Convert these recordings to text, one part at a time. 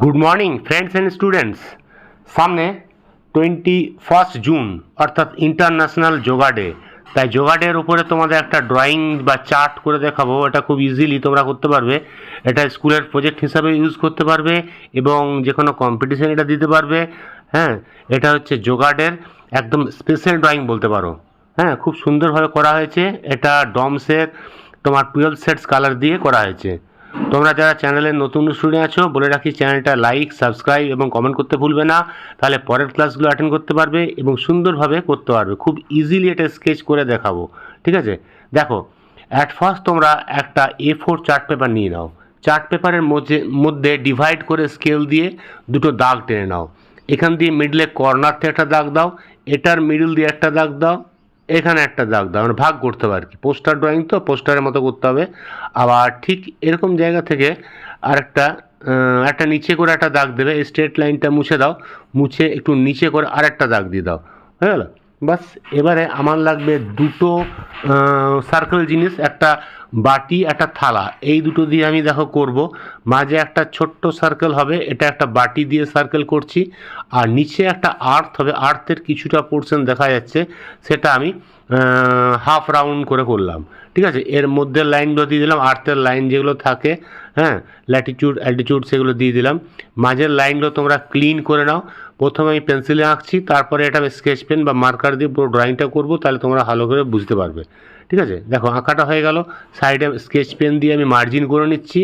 Good morning friends and students. সামনে 21 June অর্থাৎ international yoga day. তাই যোগা ডের উপরে তোমাদের একটা ড্রয়িং বা চার্ট করে দেখাবো। এটা খুব ইজিলি তোমরা করতে পারবে। এটা স্কুলের প্রজেক্ট হিসাবে ইউজ করতে পারবে এবং যে কোনো কম্পিটিশন এটা দিতে পারবে। হ্যাঁ, এটা হচ্ছে যোগা ডের একদম স্পেশাল ড্রয়িং বলতে পারো। হ্যাঁ, খুব সুন্দরভাবে করা হয়েছে। এটা ডমসের তোমার 12 সেটস কালার দিয়ে করা হয়েছে। তোমরা যারা চ্যানেলের নতুন স্টুডেন্ট আছো বলে রাখি, চ্যানেলটা লাইক, সাবস্ক্রাইব এবং কমেন্ট করতে ভুলবে না। তাহলে পরের ক্লাসগুলো অ্যাটেন্ড করতে পারবে এবং সুন্দরভাবে করতে পারবে। খুব ইজিলি এটা স্কেচ করে দেখাবো, ঠিক আছে? দেখো, অ্যাট ফার্স্ট তোমরা একটা A4 চার্ট পেপার নিয়ে নাও। চার্ট পেপারের মধ্যে ডিভাইড করে স্কেল দিয়ে দুটো দাগ টেনে নাও। এখান দিয়ে মিডলে কর্নার থেকে একটা দাগ দাও, এটার মিডল দিয়ে একটা দাগ দাও, এখানে একটা দাগ দাও। মানে ভাগ করতে হবে আর কি। পোস্টার ড্রয়িং তো পোস্টারের মতো করতে হবে। আবার ঠিক এরকম জায়গা থেকে আরেকটা একটা নিচে করে একটা দাগ দেবে। স্ট্রেট লাইনটা মুছে দাও, মুছে একটু নিচে করে আরেকটা দাগ দিয়ে দাও। হয়ে গেল? বাস। এবারে আমার লাগবে দুটো সার্কেল জিনিস, একটা বাটি, একটা থালা। এই দুটো দিয়ে আমি দেখো করব। মাঝে একটা ছোট্ট সার্কেল হবে, এটা একটা বাটি দিয়ে সার্কেল করছি। আর নিচে একটা আর্থ হবে, আর্থের কিছুটা পোর্শন দেখা যাচ্ছে, সেটা আমি হাফ রাউন্ড করে করলাম, ঠিক আছে? এর মধ্যে লাইনগুলো দিয়ে দিলাম, আর্থের লাইন যেগুলো থাকে, হ্যাঁ, ল্যাটিটিউড অ্যালটিটিউড, সেগুলো দিয়ে দিলাম। মাঝের লাইনগুলো তোমরা ক্লিন করে নাও। প্রথমে আমি পেন্সিলে আঁকছি, তারপরে এটা আমি স্কেচ পেন বা মার্কার দিয়ে পুরো ড্রয়িংটা করবো, তাহলে তোমরা ভালো করে বুঝতে পারবে, ঠিক আছে? দেখো, আঁকাটা হয়ে গেল। সাইডে স্কেচ পেন দিয়ে আমি মার্জিন করে নিচ্ছি।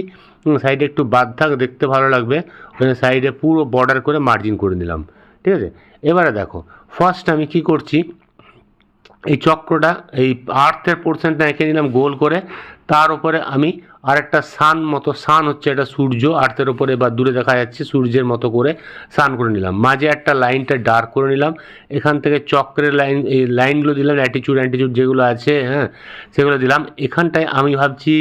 সাইডে একটু বাদ থাক, দেখতে ভালো লাগবে। ওখানে সাইডে পুরো বর্ডার করে মার্জিন করে নিলাম, ঠিক আছে? এবারে দেখো, ফার্স্ট আমি কি করছি, এই চক্রটা, এই আর্থের পোর্শনটা এঁকে নিলাম গোল করে। তার উপরে আমি আরেকটা সান মতো, সান হচ্ছে এটা সূর্য, আর্থের ওপরে বা দূরে দেখা যাচ্ছে সূর্যের মতো করে সান করে নিলাম। মাঝে একটা লাইনটা ডার্ক করে নিলাম। এখান থেকে চক্রের লাইন, এই লাইনগুলো দিলাম, অ্যাটিটিউড অ্যান্টিটিউড যেগুলো আছে, হ্যাঁ, সেগুলো দিলাম। এখানটায় আমি ভাবছি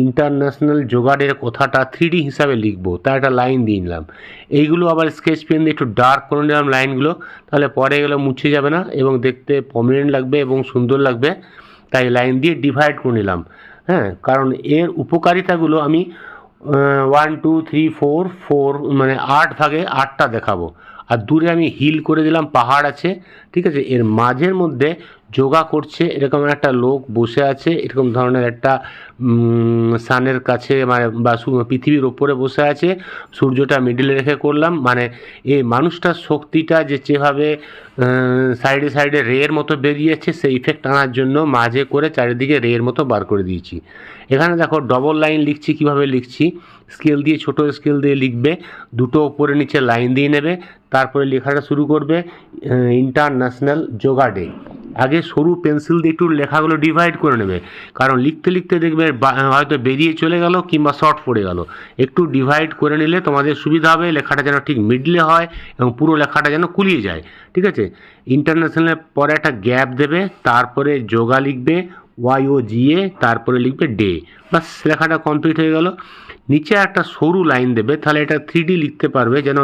ইন্টারন্যাশনাল যোগা ডের কথাটা 3D হিসাবে লিখবো, তার একটা লাইন দিয়ে নিলাম। এইগুলো আবার স্কেচ পেন দিয়ে একটু ডার্ক করে নিলাম লাইনগুলো, তাহলে পরে এগুলো মুছে যাবে না এবং দেখতে প্রমিনেন্ট লাগবে এবং সুন্দর লাগবে। তাই লাইন দিয়ে ডিভাইড করে নিলাম। হ্যাঁ, কারণ এর উপকারিতাগুলো আমি 1 2 3 4 4 মানে 8 ভাগে 8টা দেখাবো। আর দূরে আমি হিল করে দিলাম, পাহাড় আছে, ঠিক আছে? এর মাঝের মধ্যে যোগা করছে এরকম একটা লোক বসে আছে, এরকম ধরনের একটা সানের কাছে, মানে বা পৃথিবীর ওপরে বসে আছে। সূর্যটা মিডিলে রেখে করলাম। মানে এই মানুষটার শক্তিটা যে যেভাবে সাইডে সাইডে রের মতো বেরিয়েছে, সেই ইফেক্ট আনার জন্য মাঝে করে চারিদিকে রের মতো বার করে দিয়েছি। এখানে দেখো ডবল লাইন লিখছি, কিভাবে লিখছি, স্কেল দিয়ে, ছোট স্কেল দিয়ে লিখবে, দুটো উপরে নিচে লাইন দিয়ে নেবে, তারপরে লেখাটা শুরু করবে ইন্টারন্যাশনাল যোগা ডে। আগে সরু পেন্সিল দিয়ে একটু লেখাগুলো ডিভাইড করে নেবে, কারণ লিখতে লিখতে দেখবে হয়তো বেরিয়ে চলে গেল কিংবা শর্ট পড়ে গেল। একটু ডিভাইড করে নিলে তোমাদের সুবিধা হবে, লেখাটা যেন ঠিক মিডলে হয় এবং পুরো লেখাটা যেন কুলিয়ে যায়, ঠিক আছে? ইন্টারন্যাশনালের পরে একটা গ্যাপ দেবে, তারপরে যোগা লিখবে, YOGA, তারপরে লিখবে ডে। বাস, লেখাটা কমপ্লিট হয়ে গেল। নিচে একটা সরু লাইন দেবে, তাহলে এটা 3D লিখতে পারবে, যেন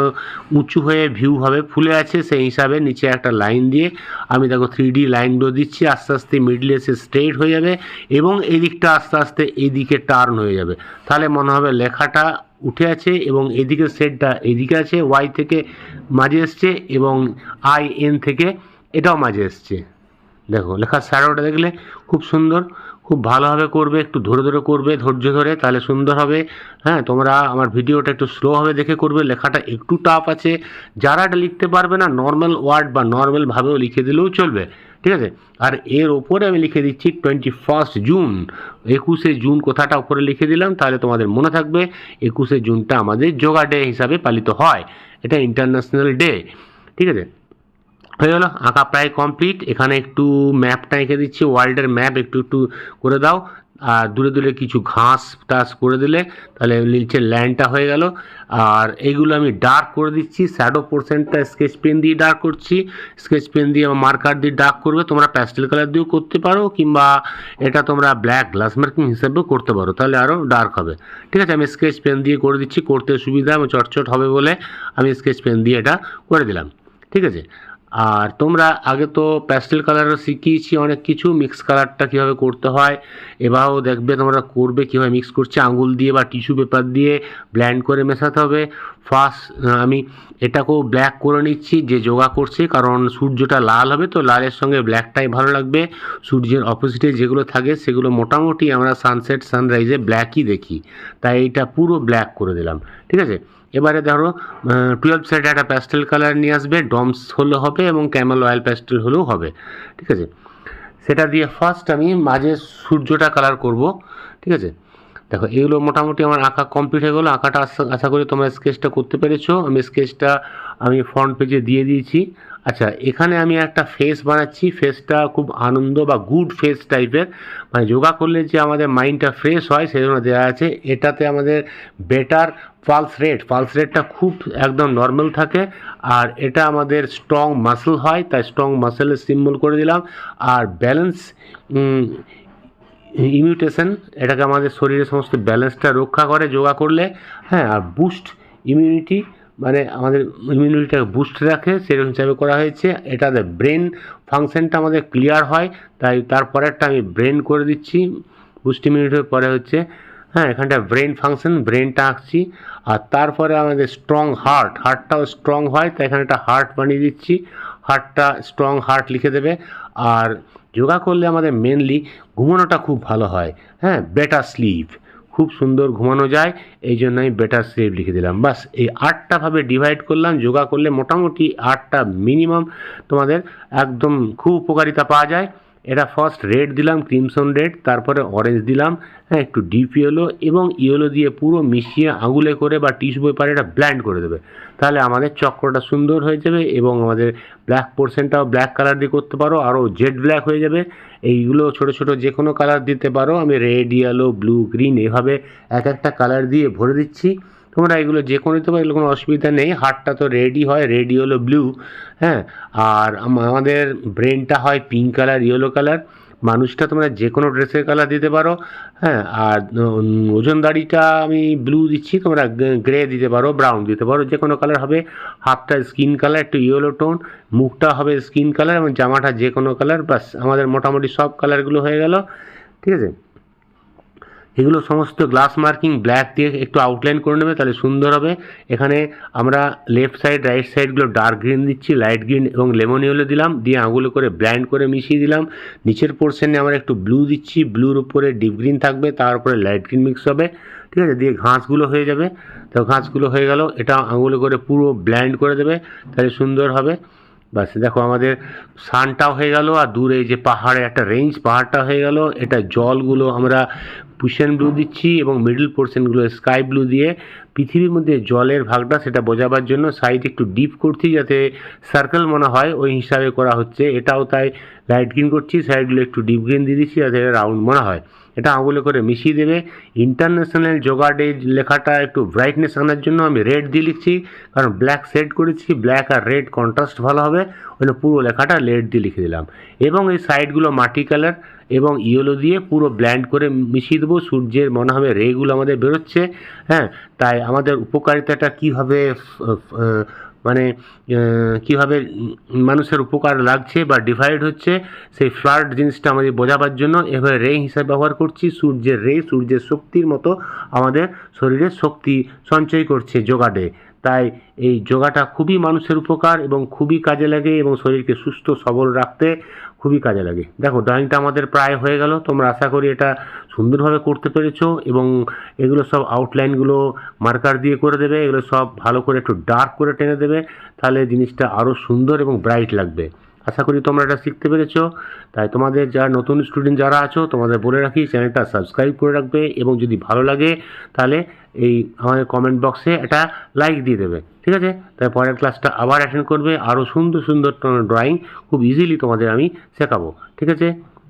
উঁচু হয়ে ভিউ হবে, ফুলে আছে সেই হিসাবে নিচে একটা লাইন দিয়ে আমি দেখো 3D লাইনগুলো দিচ্ছি। আস্তে আস্তে মিডলে এসে স্ট্রেট হয়ে যাবে এবং এই দিকটা আস্তে আস্তে এইদিকে টার্ন হয়ে যাবে। তাহলে মনে হবে লেখাটা উঠে আছে এবং এদিকে সেটটা এদিকে আছে, ওয়াই থেকে মাঝে এসছে এবং IN থেকে এটাও মাঝে এসছে। দেখো, লেখার শ্যাডোটা দেখলে খুব সুন্দর, খুব ভালোভাবে করবে, একটু ধরে ধরে করবে, ধৈর্য ধরে, তাহলে সুন্দর হবে। হ্যাঁ, তোমরা আমার ভিডিওটা একটু স্লোভাবে দেখে করবে, লেখাটা একটু টাফ আছে। যারা এটা লিখতে পারবে না, নর্মাল ওয়ার্ড বা নর্মালভাবেও লিখে দিলেও চলবে, ঠিক আছে? আর এর ওপরে আমি লিখে দিচ্ছি 21 জুন, 21শে জুন কথাটা উপরে লিখে দিলাম, তাহলে তোমাদের মনে থাকবে 21শে জুনটা আমাদের যোগা ডে হিসাবে পালিত হয়। এটা ইন্টারন্যাশনাল ডে, ঠিক আছে? হয়ে গেল, আঁকা প্রায় কমপ্লিট। এখানে একটু ম্যাপটা এঁকে দিচ্ছি, ওয়ার্ল্ডের ম্যাপ একটু একটু করে দাও। আর দূরে দূরে কিছু ঘাস টাস করে দিলে তাহলে নিচের ল্যান্ডটা হয়ে গেল। আর এইগুলো আমি ডার্ক করে দিচ্ছি, শ্যাডো পোর্শনটা স্কেচ পেন দিয়ে ডার্ক করছি। স্কেচ পেন দিয়ে মার্কার দিয়ে ডার্ক করবে, তোমরা প্যাস্টেল কালার দিয়েও করতে পারো, কিংবা এটা তোমরা ব্ল্যাক গ্লাস মার্কিং হিসাবেও করতে পারো, তাহলে আরও ডার্ক হবে, ঠিক আছে? আমি স্কেচ পেন দিয়ে করে দিচ্ছি, করতে সুবিধা, চটচট হবে বলে আমি স্কেচ পেন দিয়ে এটা করে দিলাম, ঠিক আছে? আর তোমরা আগে তো প্যাস্টেল কালারও শিখিয়েছি অনেক কিছু, মিক্স কালারটা কীভাবে করতে হয় এবারও দেখবে তোমরা করবে কীভাবে মিক্স করছে, আঙুল দিয়ে বা টিস্যু পেপার দিয়ে ব্ল্যান্ড করে মেশাতে হবে। ফার্স্ট আমি এটাকেও ব্ল্যাক করে নিচ্ছি যে যোগা করছে, কারণ সূর্যটা লাল হবে তো লালের সঙ্গে ব্ল্যাকটাই ভালো লাগবে। সূর্যের অপোজিটে যেগুলো থাকে সেগুলো মোটামুটি আমরা সানসেট সানরাইজে ব্ল্যাকই দেখি, তাই এইটা পুরো ব্ল্যাক করে দিলাম। ঠিক আছে, এবারে ধরো 12 সাইডে একটা প্যাস্টেল কালার নিয়ে আসবে, ডমস হলেও হবে এবং ক্যামেল অয়েল প্যাস্টেল হলেও হবে। ঠিক আছে, সেটা দিয়ে ফার্স্ট আমি মাঝে সূর্যটা কালার করব। ঠিক আছে, দেখো এগুলো মোটামুটি আমার আঁকা কমপ্লিট হয়ে গেলো। আঁকাটা আশা করি তোমরা স্কেচটা করতে পেরেছো। আমি স্কেচটা ফ্রন্ট পেজে দিয়ে দিয়েছি। আচ্ছা, এখানে আমি একটা ফেস বানাচ্ছি, ফেসটা খুব আনন্দ বা গুড ফেস টাইপের, মানে যোগা করলে যে আমাদের মাইন্ডটা ফ্রেশ হয় সেই জন্য দেওয়া আছে। এটাতে আমাদের বেটার পালস রেটটা খুব একদম নর্মাল থাকে, আর এটা আমাদের স্ট্রং মাসল হয়, তাই স্ট্রং মাসেলের সিম্বল করে দিলাম। আর ব্যালেন্স ইমিউটেশন, এটাকে আমাদের শরীরের সমস্ত ব্যালেন্সটা রক্ষা করে যোগা করলে। হ্যাঁ, আর বুস্ট ইমিউনিটি, মানে আমাদের ইমিউনিটিটাকে বুস্ট রাখে, সেরকম হিসাবে করা হয়েছে। এটাতে ব্রেন ফাংশনটা আমাদের ক্লিয়ার হয়, তাই তারপরেরটা আমি ব্রেন করে দিচ্ছি। বুস্ট ইমিউনিটির পরে হচ্ছে এখানটা ব্রেন ফাংশন, ব্রেনটা আঁকছি। আর তারপরে আমাদের স্ট্রং হার্টটাও স্ট্রং হয়, তাই এখানে একটা হার্ট বানিয়ে দিচ্ছি। হার্টটা স্ট্রং হার্ট লিখে দেবে। আর যোগা করলে আমাদের মেনলি ঘুমানোটা খুব ভালো হয়। বেটার স্লিপ, খুব সুন্দর ঘুমানো যায়, এই জন্য আমি বেটার স্লিপ লিখে দিলাম। বাস এই 8টা ভাবে ডিভাইড করলাম। যোগা করলে মোটামুটি 8টা মিনিমাম তোমাদের একদম খুব উপকারিতা পাওয়া যায়। এটা ফার্স্ট রেড দিলাম, ক্রিমসন রেড, তারপরে অরেঞ্জ দিলাম, একটু ডিপ ইয়েলো এবং ইয়েলো দিয়ে পুরো মিশিয়ে আঙুলে করে বা টিস্যু পেপারে এটা ব্ল্যান্ড করে দেবে। তাহলে আমাদের চক্রটা সুন্দর হয়ে যাবে এবং আমাদের ব্ল্যাক পোর্শনটাও ব্ল্যাক কালার দিয়ে করতে পারো, আরও জেড ব্ল্যাক হয়ে যাবে। এইগুলো ছোট ছোট যে কোনো কালার দিতে পারো। আমি রেড, ইয়েলো, ব্লু, গ্রিন এভাবে এক একটা কালার দিয়ে ভরে দিচ্ছি। তোমরা এগুলো যে কোনো দিতে পারো, এগুলো কোনো অসুবিধা নেই। হার্টটা তো রেডই হয়, রেড, ইয়েলো, ব্লু। আর আমাদের ব্রেনটা হয় পিঙ্ক কালার, ইয়েলো কালার। মানুষটা তোমরা যে কোনো ড্রেসের কালার দিতে পারো। আর ওজনদারিটা আমি ব্লু দিচ্ছি, তোমরা গ্রে দিতে পারো, ব্রাউন দিতে পারো, যে কোনো কালার হবে। হাতটা স্কিন কালার, একটু ইয়েলো টোন, মুখটা হবে স্কিন কালার এবং জামাটা যে কোনো কালার। বাস আমাদের মোটামুটি সব কালারগুলো হয়ে গেল। ঠিক আছে, এগুলো সমস্ত গ্লাস মার্কিং ব্ল্যাক দিয়ে একটু আউটলাইন করে নেবে, তাহলে সুন্দর হবে। এখানে আমরা লেফট সাইড রাইট সাইডগুলো ডার্ক গ্রিন দিচ্ছি, লাইট গ্রিন এবং লেমন ইয়েলো দিলাম, দিয়ে আঙুলে করে ব্ল্যান্ড করে মিশিয়ে দিলাম। নিচের পোর্শনে আমরা একটু ব্লু দিচ্ছি, ব্লুর উপরে ডিপ গ্রিন থাকবে, তার উপরে লাইট গ্রিন মিক্স হবে। ঠিক আছে, দিয়ে ঘাসগুলো হয়ে যাবে। তো ঘাসগুলো হয়ে গেল, এটা আঙুলে করে পুরো ব্ল্যান্ড করে দেবে, তাহলে সুন্দর হবে। বাস দেখো আমাদের সানটাও হয়ে গেল, আর দূরে এই যে পাহাড়ে একটা রেঞ্জ, পাহাড়টা হয়ে গেল। এটা জলগুলো আমরা পুশেন ব্লু দিচ্ছি এবং মিডল পোর্শনগুলো স্কাই ব্লু দিয়ে পৃথিবীর মধ্যে জলের ভাগটা সেটা বোঝাবার জন্য সাইড একটু ডিপ করছি, যাতে সার্কেল মনে হয় ওই হিসাবে করা হচ্ছে। এটাও তাই লাইট গ্রিন করছি, সাইডগুলো একটু ডিপ গ্রিন দিয়ে দিচ্ছি যাতে রাউন্ড মনে হয়। এটা আঙুলে করে মিশিয়ে দেবে। ইন্টারন্যাশনাল যোগা ডে লেখাটা একটু ব্রাইটনেস আনার জন্য আমি রেড দিয়ে লিখছি, কারণ ব্ল্যাক সেট করেছি, ব্ল্যাক আর রেড কন্ট্রাস্ট ভালো হবে, ওই পুরো লেখাটা রেড দিয়ে লিখে দিলাম। এবং এই সাইডগুলো মাটি কালার এবং ইয়েলো দিয়ে পুরো ব্ল্যান্ড করে মিশিয়ে দেবো। সূর্যের মনে হবে রেগুলো আমাদের বেরোচ্ছে। তাই আমাদের উপকারিতাটা কীভাবে মানে কীভাবে মানুষের উপকার লাগছে বা ডিভাইড হচ্ছে, সেই ফ্লাড জিনিসটা আমাদের বোঝাবার জন্য এভাবে রে হিসাবে ব্যবহার করছি। সূর্যের রে সূর্যের শক্তির মতো আমাদের শরীরে শক্তি সঞ্চয় করছে যোগা ডে। তাই এই যোগাটা খুবই মানুষের উপকার এবং খুবই কাজে লাগে এবং শরীরকে সুস্থ সবল রাখতে খুবই কাজে লাগে। দেখো ড্রয়িংটা আমাদের প্রায় হয়ে গেল। তোমরা আশা করি এটা সুন্দরভাবে করতে পেরেছো এবং এগুলো সব আউটলাইনগুলো মার্কার দিয়ে করে দেবে। এগুলো সব ভালো করে একটু ডার্ক করে টেনে দেবে, তাহলে জিনিসটা আরও সুন্দর এবং ব্রাইট লাগবে। আশা করি তোমরা এটা শিখতে পেরেছো। তাই তোমাদের যারা নতুন স্টুডেন্ট যারা আছো তোমাদের বলে রাখি, চ্যানেলটা সাবস্ক্রাইব করে রাখবে এবং যদি ভালো লাগে তাহলে এই আমাদের কমেন্ট বক্সে একটা লাইক দিয়ে দেবে। ঠিক আছে, তাই পরের ক্লাসটা আবার অ্যাটেন্ড করবে। আরও সুন্দর সুন্দর ড্রয়িং খুব ইজিলি তোমাদের আমি শেখাবো। ঠিক আছে,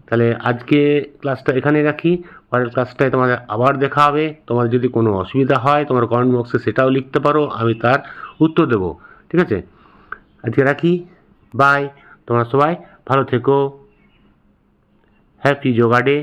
তাহলে আজকে ক্লাসটা এখানে রাখি। পরের ক্লাসটায় তোমাদের আবার দেখা হবে। তোমার যদি কোনো অসুবিধা হয় তোমার কমেন্ট বক্সে সেটাও লিখতে পারো, আমি তার উত্তর দেবো। ঠিক আছে, আজকে রাখি, বাই। তোমরা সবাই ভালো থেকো। Happy yoga day.